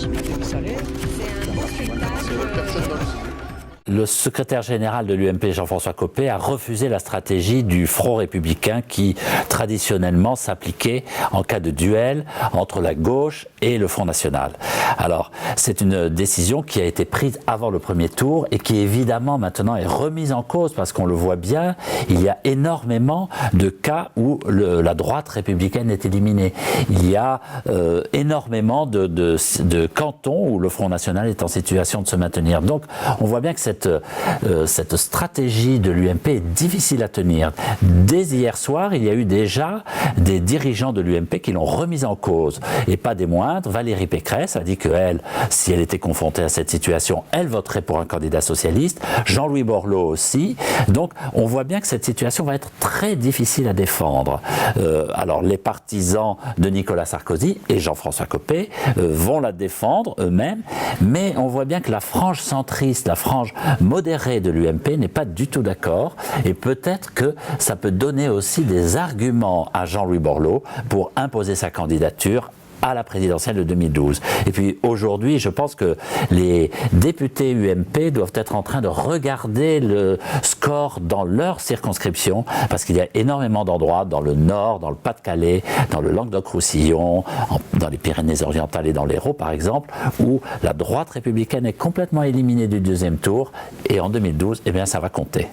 possibilité de salaire. C'est un beau spectacle. Personne dans le... Le secrétaire général de l'UMP, Jean-François Copé, a refusé la stratégie du Front républicain qui, traditionnellement, s'appliquait en cas de duel entre la gauche et le Front national. Alors, c'est une décision qui a été prise avant le premier tour et qui, évidemment, maintenant est remise en cause parce qu'on le voit bien, il y a énormément de cas où la droite républicaine est éliminée. Il y a énormément de cantons où le Front national est en situation de se maintenir. Donc, on voit bien que cette stratégie de l'UMP est difficile à tenir. Dès hier soir, il y a eu déjà des dirigeants de l'UMP qui l'ont remise en cause. Et pas des moindres, Valérie Pécresse a dit qu'elle, si elle était confrontée à cette situation, elle voterait pour un candidat socialiste. Jean-Louis Borloo aussi. Donc, on voit bien que cette situation va être très difficile à défendre. Alors, les partisans de Nicolas Sarkozy et Jean-François Copé vont la défendre eux-mêmes, mais on voit bien que la frange centriste, la frange modérée de l'UMP n'est pas du tout d'accord et peut-être que ça peut donner aussi des arguments à Jean-Louis Borloo pour imposer sa candidature à la présidentielle de 2012. Et puis aujourd'hui, je pense que les députés UMP doivent être en train de regarder le score dans leur circonscription, parce qu'il y a énormément d'endroits dans le Nord, dans le Pas-de-Calais, dans le Languedoc-Roussillon, dans les Pyrénées-Orientales et dans l'Hérault par exemple, où la droite républicaine est complètement éliminée du deuxième tour, et en 2012, eh bien ça va compter.